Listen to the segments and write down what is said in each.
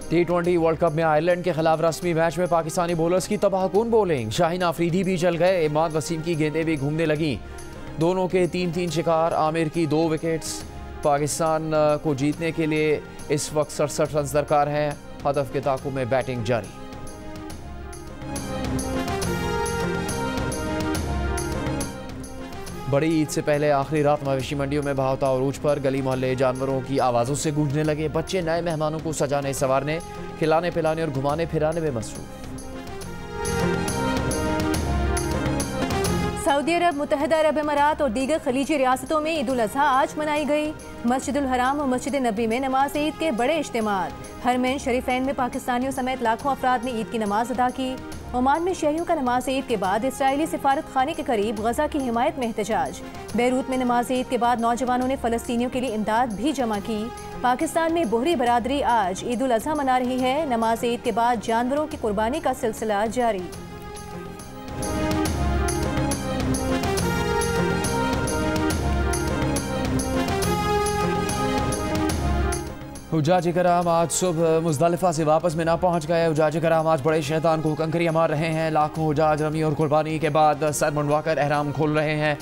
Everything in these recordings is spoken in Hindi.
T20 वर्ल्ड कप में आयरलैंड के खिलाफ रस्मी मैच में पाकिस्तानी बॉलर्स की तबाहकुन बॉलिंग। शाहीन आफरीदी भी चल गए, इमाद वसीम की गेंदें भी घूमने लगी। दोनों के 3-3 शिकार। आमिर की 2 विकेट्स। पाकिस्तान को जीतने के लिए इस वक्त 67 रन दरकार हैं। हदफ के ताक़ुब में बैटिंग जारी। बड़ी ईद से पहले आखिरी रात मवेशी मंडियों में बहावता उरूज पर गली मोहल्ले जानवरों की आवाज़ों से गूंजने लगे। बच्चे नए मेहमानों को सजाने संवारने, खिलाने पिलाने और घुमाने फिराने में मसरूफ। सऊदी अरब, मुत्तहिदा अरब अमारात और दीगर खलीजी रियासतों में ईद उल अज़हा आज मनाई गई। मस्जिदुल हराम और मस्जिद नबी में नमाज ईद के बड़े इज्तिमात। हरमैन शरीफैन में पाकिस्तानियों समेत लाखों अफराद ने ईद की नमाज अदा की। ओमान में शहरियों का नमाज ईद के बाद इसराइली सिफारत खाने के करीब गजा की हिमायत में एहतजाज। बेरूत में नमाज ईद के बाद नौजवानों ने फ़लस्तीनियों के लिए इमदाद भी जमा की। पाकिस्तान में बोहरी बरादरी आज ईद उल अज़हा मना रही है। नमाज ईद के बाद जानवरों की कुर्बानी का सिलसिला जारी। हुज्जाज कराम आज सुबह मुज़दलिफ़ा से वापस मिना पहुँच गए। हुज्जाज कराम आज बड़े शैतान को कंकरियाँ मार रहे हैं। लाखों हुज्जाज रमी और कुर्बानी के बाद सर मुंडवाकर एहराम खोल रहे हैं।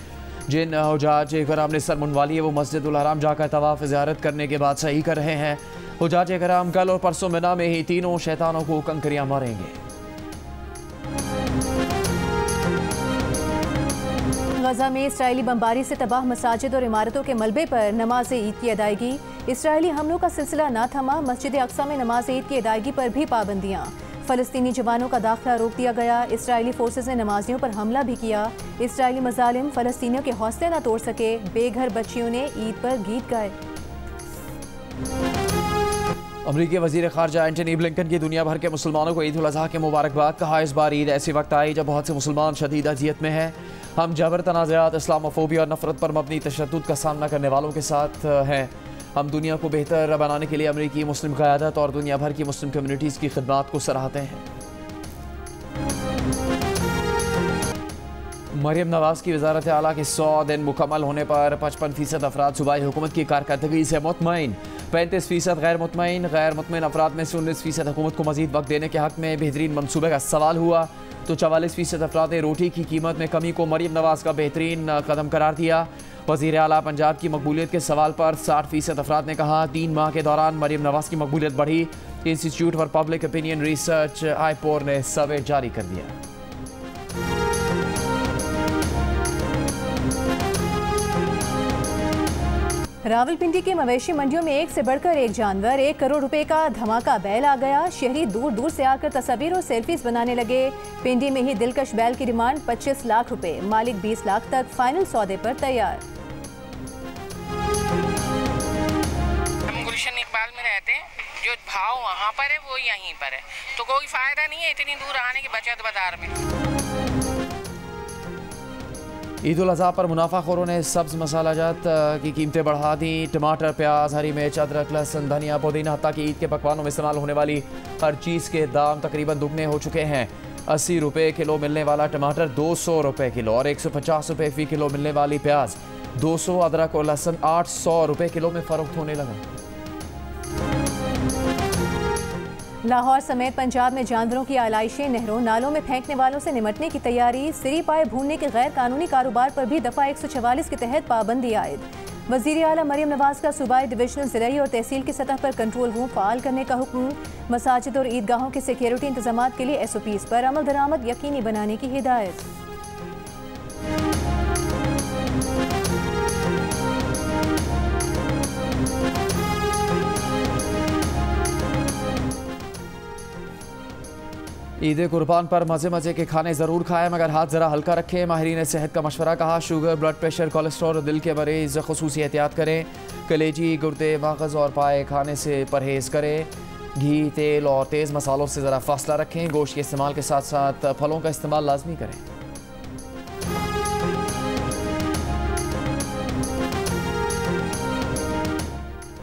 जिन हुज्जाज कराम ने सर मुंडवा ली है वो मस्जिदुल हराम जाकर तवाफ़ ज़ियारत करने के बाद सही कर रहे हैं। हुज्जाज कराम कल और परसों मिना में ही तीनों शैतानों को कंकरियाँ मारेंगे। गजा में इसराइली बमबारी से तबाह मसाजिद और इमारतों के मलबे पर नमाज ईद की अदायगी। इसराइली हमलों का सिलसिला ना थमा। मस्जिद अक्सा में नमाज ईद की अदायगी पर भी पाबंदियाँ। फ़लस्तीनी जवानों का दाखिला रोक दिया गया। इसराइली फोर्सेस ने नमाजियों पर हमला भी किया। इसराइली मज़ालिम फ़लस्तीनियों के हौसले न तोड़ सके। बेघर बच्चियों ने ईद पर गीत गाए। अमरीकी वज़ीर ख़ारजा एंटनी ब्लिंकन की दुनिया भर के मुसलमानों को ईद उल अज़हा की मुबारकबाद। कहा इस बार ईद ऐसे वक्त आई जब बहुत से मुसलमान शदीद अज़ियत में हैं। हम जबर, तनाज़ात, इस्लामोफोबिया और नफ़रत पर मबनी तशद्दुद का सामना करने वालों के साथ हैं। हम दुनिया को बेहतर बनाने के लिए अमरीकी मुस्लिम क़यादत और दुनिया भर की मुस्लिम कम्युनिटीज़ की खिदमात को सराहते हैं। मरियम नवाज़ की वज़ारत आला के 100 दिन मुकम्मल होने पर 55% अफराद सूबाई हुकूमत की कारकर्दगी से मुतमईन। 35% गैर मुतमईन अफराद में से 19% हुकूमत को मज़ीद वक्त देने के हक़ में बेहतरीन मनसूबे का सवाल हुआ तो 44% अफराद ने रोटी की कीमत में कमी को मरियम नवाज़ का बेहतरीन कदम करार दिया। वज़ीर आला पंजाब की मकबूलियत के सवाल पर 60% अफराद ने कहा 3 माह के दौरान मरियम नवाज़ की मकबूलियत बढ़ी। Institute for public opinion research IPOR ने सर्वे जारी कर दिया। रावलपिंडी के मवेशी मंडियों में एक से बढ़कर एक जानवर। 1 करोड़ रुपए का धमाका बैल आ गया। शहरी दूर दूर से आकर तस्वीर और सेल्फीज बनाने लगे। पिंडी में ही दिलकश बैल की डिमांड 25 लाख रुपए, मालिक 20 लाख तक फाइनल सौदे पर तैयार। हम गुलशन इकबाल में रहते हैं, जो भाव वहाँ पर है वो यहीं पर है, तो कोई फायदा नहीं है इतनी दूर आने की बचत बाजार में। ईद उल अज़हा पर मुनाफाखोरों ने सब्ज़ मसालाजात की कीमतें बढ़ा दी। टमाटर, प्याज, हरी मिर्च, अदरक, लहसुन, धनिया, पुदीना, हत्ता कि ईद के पकवानों में इस्तेमाल होने वाली हर चीज़ के दाम तकरीबन दुगने हो चुके हैं। 80 रुपये किलो मिलने वाला टमाटर 200 रुपये किलो और 150 रुपये फ़ी किलो मिलने वाली प्याज 200, अदरक और लहसुन 800 रुपये किलो में फ़रोख्त होने लगा। लाहौर समेत पंजाब में जानवरों की आलाइशें, नहरों नालों में फेंकने वालों से निमटने की तैयारी। सिरी पाए भूनने के गैर कानूनी कारोबार पर भी दफ़ा 144 के तहत पाबंदी आयद। वज़ीर आला मरियम नवाज़ का सूबाई डिविजनल ज़िलाई और तहसील की सतह पर कंट्रोल रूम फ़ाल करने का हुक्म। मसाजिद और ईदगाहों के सिक्योरिटी इंतजामात के लिए SOPs पर अमल दरामद यकीनी बनाने की हिदायत। ईद कुर्बान पर मज़े मज़े के खाने ज़रूर खाएं मगर हाथ ज़रा हल्का रखें। माहिरीन सेहत का मशवरा। कहा शुगर, ब्लड प्रेशर, कोलेस्ट्रॉल और दिल के मरीज़ ख़ुसूसी एहतियात करें। कलेजी, गुर्दे, मगज़ और पाए खाने से परहेज़ करें। घी, तेल और तेज़ मसालों से ज़रा फासला रखें। गोश्त के इस्तेमाल के साथ साथ फलों का इस्तेमाल लाजमी करें।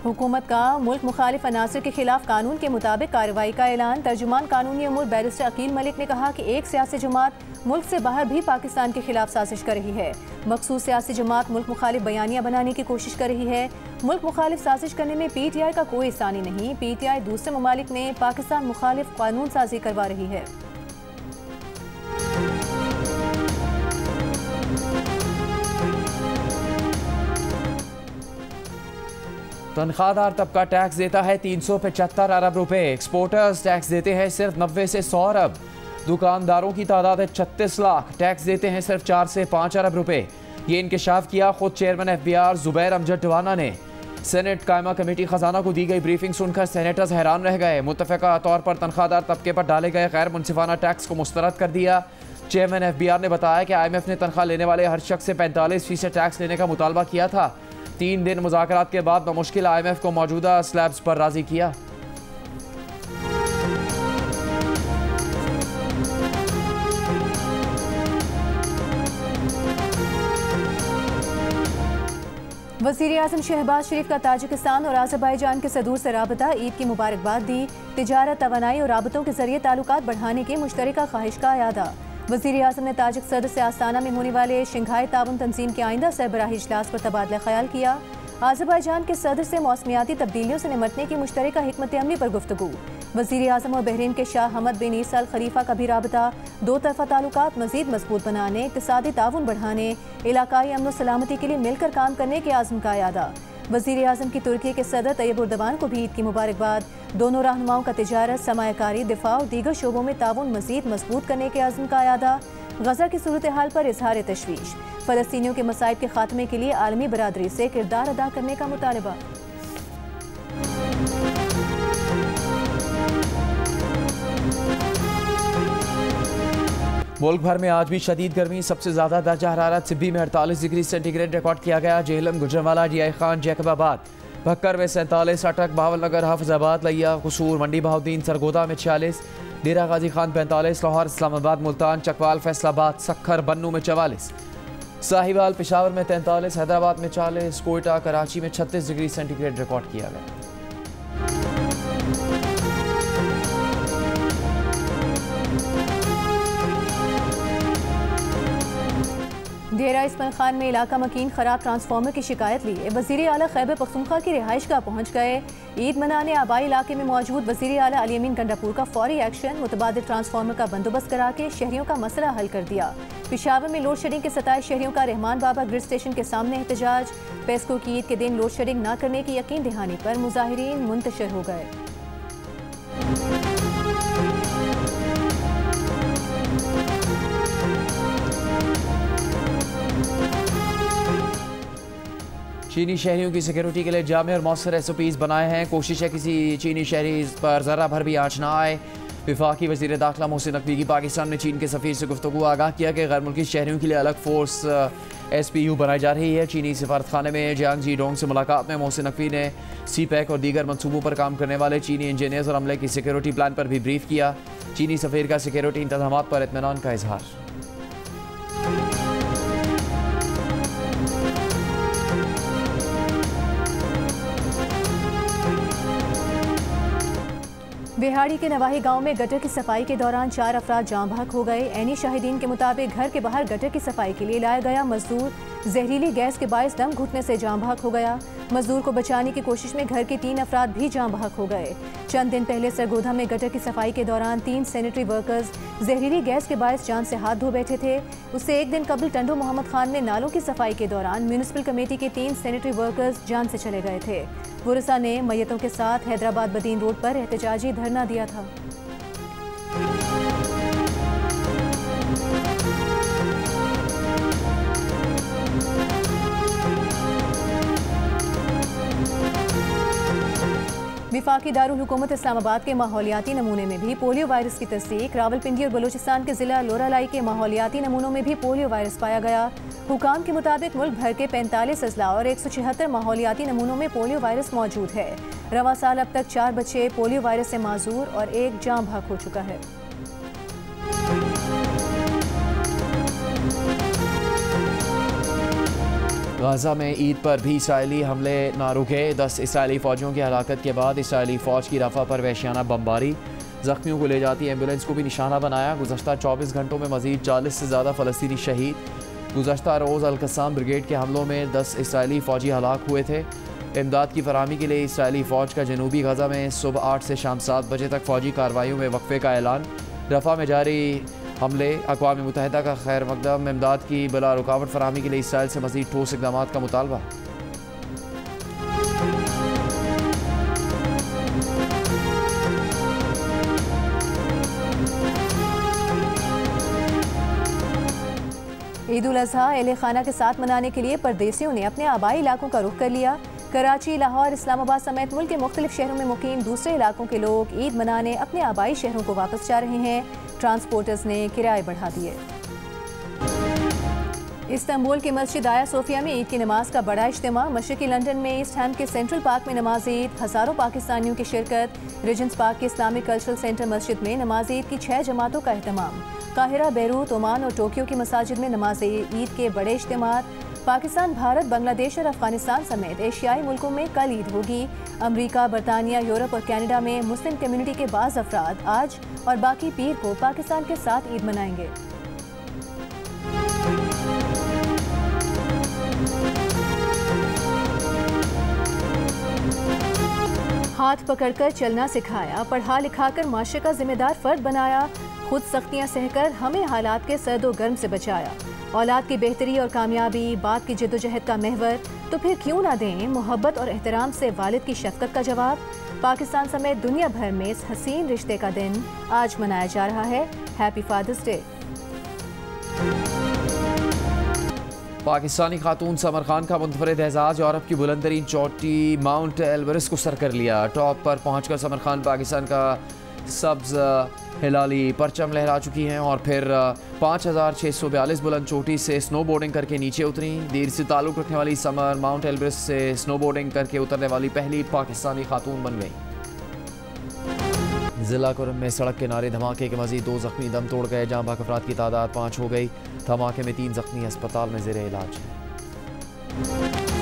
हुकूमत का मुल्क मुखालिफ अनासर के खिलाफ कानून के मुताबिक कार्रवाई का ऐलान। तर्जुमान कानूनी अमूर बैरिस्टर अकील मलिक ने कहा कि एक सियासी जमात मुल्क से बाहर भी पाकिस्तान के खिलाफ साजिश कर रही है। मखसूस सियासी जमात मुल्क मुखालिफ बयानियां बनाने की कोशिश कर रही है। मुल्क मुखालिफ साजिश करने में PTI का कोई सानी नहीं। PTI दूसरे ममालिक में पाकिस्तान मुखालिफ कानून साजी करवा रही है। तनख्वाहदार तबका टैक्स देता है 375 अरब रुपए। एक्सपोर्टर्स टैक्स देते हैं सिर्फ 90 से 100 अरब। दुकानदारों की तादाद है 36 लाख, टैक्स देते हैं सिर्फ 4 से 5 अरब रुपए। ये इंकशाफ किया खुद चेयरमैन FBR जुबैर अमजद टवाना ने। सेनेट कायमा कमेटी खजाना को दी गई ब्रीफिंग सुनकर सेनेटर्स हैरान रह गए। मुत्तफ़िका तौर पर तनख्वाहदार तबके पर डाले गए गैर मुनसिफाना टैक्स को मुस्तरद कर दिया। चेयरमैन FBR ने बताया कि IMF ने तनख्वाह लेने वाले हर शख्स से 45% टैक्स लेने का मुतालबा किया था। 3 दिन मुज़ाकरात के बाद बमुश्किल IMF को मौजूदा स्लैब्स पर राजी किया। वज़ीर आज़म शहबाज शरीफ का ताजिकिस्तान और आज़रबाईजान के सदूर से राबता, ईद की मुबारकबाद दी। तिजारत, तवानाई और राबतों के जरिए ताल्लुकात बढ़ाने की मुश्तरका ख्वाहिश का अयादा। वज़ीर आज़म ने ताजिक सदर से आस्ताना में होने वाले शंघाई ताउन तंजीम के आइंदा सरबराही इजलास पर तबादला ख्याल किया। आज़रबाईजान के सदर से मौसमियाती तब्दीलियों से निमटने की मुश्तरका हिकमत अमली पर गुफ्तगू। वज़ीर आज़म और बहरीन के शाह हमद बिन ईसा अल खलीफा का भी राबता। दो तरफ़ा ताल्लुकात मज़ीद मजबूत बनाने, इक़्तिसादी ताउन बढ़ाने, इलाकाई अमन व सलामती के लिए मिलकर काम करने के आज़म का अयादा। वज़ीर आज़म की तुर्की के सदर तैयब उर्दवान को भी ईद की मुबारकबाद। दोनों रहनुमाओं का तिजारत, सरमायाकारी, दिफा और दीगर शोबों में ताउन मज़ीद मजबूत करने के आज़म का अयादा। गज़ा की सूरत हाल पर इजहार तशवीश। फ़लस्तीनियों के मसाइब के खात्मे के लिए आलमी बरादरी से किरदार अदा करने का मुतालबा। मुल्क भर में आज भी शदीद गर्मी। सबसे ज़्यादा दर्जा हरारत सिब्बी में 48 डिग्री सेंटीग्रेड रिकॉर्ड किया गया। जेहलम, गुजरांवाला, DI खान, जैकबाबाद, भक्कर में 47, अटक, बावलनगर, हाफिजाबाद, लिया, कसूर, मंडी बहाउद्दीन, सरगोदा में 46, डेरा गाजी खान 45, लाहौर, इस्लामाबाद, मुल्तान, चकवाल, फैसलाबाद, सखर, बन्नू में 44, साहिवाल, पेशावर में 43, हैदराबाद में 40, कोयटा, कराची में 36 डिग्री सेंटीग्रेड रिकॉर्ड किया गया। डेरा इस्माइल खान में इलाका मकीन खराब ट्रांसफार्मर की शिकायत लिए वज़ीर आला खैबर पख्तूनख्वा की रिहाइश गाह पहुँच गए। ईद मनाने आबाई इलाके में मौजूद वज़ीर आला अली अमीन गंडापुर का फौरी एक्शन, मुतबादिल ट्रांसफार्मर का बंदोबस्त करा के शहरियों का मसला हल कर दिया। पेशावर में लोड शेडिंग के 27 शहरियों का रहमान बाबा ग्रिड स्टेशन के सामने एहतजाज। पेस्को की ईद के दिन लोड शेडिंग न करने की यकीन दहानी पर मुजाहिरीन मुंतशिर हो गए। चीनी शहरियों की सिक्योरिटी के लिए जामे और मौसर SOPs बनाए हैं। कोशिश है किसी चीनी शहरी पर ज़रा भर भी आँच ना आए। वफाकी वज़ीर दाखिला मोहसिन नकवी की पाकिस्तान में चीन के सफ़ीर से गुफ्तगू, आगाह किया कि गैर मुल्की शहरियों के लिए अलग फोर्स SPU बनाई जा रही है। चीनी सफारत खाने में जियांग जी डोंग से मुलाकात में मोहसिन नकवी ने CPEC और दीगर मनसूबों पर काम करने वाले चीनी इंजीनियर्स और अमले की सिक्योरिटी प्लान पर भी ब्रीफ किया। चीनी सफ़ीर का सिक्योरिटी इंतज़ामात पर इत्मीनान का इजहार। बिहाड़ी के नवाही गांव में गटर की सफाई के दौरान 4 अफराद जाँ बहक हो गए। ऐनी शाहिदीन के मुताबिक घर के बाहर गटर की सफाई के लिए लाया गया मजदूर जहरीली गैस के बायस दम घुटने से जाँ बहक हो गया। मजदूर को बचाने की कोशिश में घर के 3 अफराद भी जाँ बहक हो गए। चंद दिन पहले सरगोधा में गटर की सफाई के दौरान 3 सैनिटरी वर्कर्स जहरीली गैस के बायस जान से हाथ धो बैठे थे। उससे एक दिन कबल टंडो मोहम्मद खान में नालों की सफाई के दौरान म्यूनिसिपल कमेटी के 3 सैनिटरी वर्कर्स जान से चले गए थे। वुरसा ने मैयतों के साथ हैदराबाद बदीन रोड पर एहतजाजी धरना दिया था। विफाकी दारुल हुकूमत इस्लामाबाद के माहौलियाती नमूने में भी पोलियो वायरस की तस्दीक। रावलपिंडी और बलूचिस्तान के जिला लोरालाई के माहौलियाती नमूनों में भी पोलियो वायरस पाया गया। हुकाम के मुताबिक मुल्क भर के 45 अजला और 176 माहौलियाती नमूनों में पोलियो वायरस मौजूद है। रवा साल अब तक 4 बच्चे पोलियो वायरस से माजूर और 1 जाँ बहक हो चुका है। गाज़ा में ईद पर भी इसराइली हमले ना रुके। 10 इसराइली फ़ौजियों की हलाकत के बाद इसराइली फ़ौज की रफ़ा पर वहशियाना बमबारी। ज़ख्मियों को ले जाती एम्बुलेंस को भी निशाना बनाया। गुज़श्ता 24 घंटों में मज़ीद 40 से ज़्यादा फ़लस्तीनी शहीद। गुज़श्ता रोज़ अल-क़स्साम ब्रिगेड के हमलों में 10 इसराइली फ़ौजी हलाक हुए थे। इमदाद की फराहमी के लिए इसराइली फ़ौज का जनूबी गाज़ा में सुबह 8 से शाम 7 बजे तक फ़ौजी कार्रवाइयों में वक्फे का ऐलान। रफ़ा में जारी हमले अक़वाम मुत्तहिदा का खैर मकदम। इमदाद की बिला रुकावट फराहमी के लिए इसराइल से मज़ीद ठोस इक़दाम का मुतालबा। ईद उल अज़हा अहले खाना के साथ मनाने के लिए परदेसियों ने अपने आबाई इलाकों का रुख कर लिया। कराची, लाहौर, इस्लामाबाद समेत मुल्क के मुख्तलिफ शहरों में मुकीम दूसरे इलाकों के लोग ईद मनाने अपने आबाई शहरों को वापस जा रहे हैं। ट्रांसपोर्टर्स ने किराए बढ़ा दिए। इस्तांबुल की मस्जिद आया सोफिया में ईद की नमाज का बड़ा इज्तिमा। मशरकी लंदन में ईस्ट हैम के सेंट्रल पार्क में नमाज ईद। हज़ारों पाकिस्तानियों की शिरकत। रिजेंट्स पार्क के इस्लामिक कल्चरल सेंटर मस्जिद में नमाज ईद की 6 जमातों का अहतमाम। काहिरा, बैरूत, ओमान और टोक्यो की मसाजिद में नमाज ईद के बड़े इज्तिमा। पाकिस्तान, भारत, बांग्लादेश और अफगानिस्तान समेत एशियाई मुल्कों में कल ईद होगी। अमरीका, बरतानिया, यूरोप और कनाडा में मुस्लिम कम्युनिटी के बाज़ अफराद आज और बाकी पीर को पाकिस्तान के साथ ईद मनाएंगे। हाथ पकड़कर चलना सिखाया, पढ़ा लिखाकर माशरे का जिम्मेदार फर्द बनाया, खुद सख्तियां सहकर हमें हालात के सर्दो गर्म से बचाया। औलाद की बेहतरी और कामयाबी बाप की जद्दोजहद का महवर, तो फिर क्यों ना दें मोहब्बत और एहतराम से वालिद की शफकत का जवाब। पाकिस्तान समेत दुनिया भर में इस हसीन रिश्ते का दिन आज मनाया जा रहा है। Happy father's day. पाकिस्तानी खातून समर खान का मुनफरिद एजाज़। यूरोप की बुलंदतरीन चोटी माउंट एल्बरस को सर कर लिया। टॉप पर पहुंचकर समर खान पाकिस्तान का सब्ज़ हिलाली परचम लहरा चुकी हैं और फिर 5642 बुलंद चोटी से स्नो बोर्डिंग करके नीचे उतरी। देर से ताल्लुक़ रखने वाली समर माउंट एल्बरस से स्नो बोर्डिंग करके उतरने वाली पहली पाकिस्तानी खातून बन गई। ज़िला कुरम में सड़क किनारे धमाके के मज़ीद 2 ज़ख्मी दम तोड़ गए। जहाँ बाकी अफराद की तादाद 5 हो गई। धमाके में 3 ज़ख्मी अस्पताल में ज़ेर इलाज है।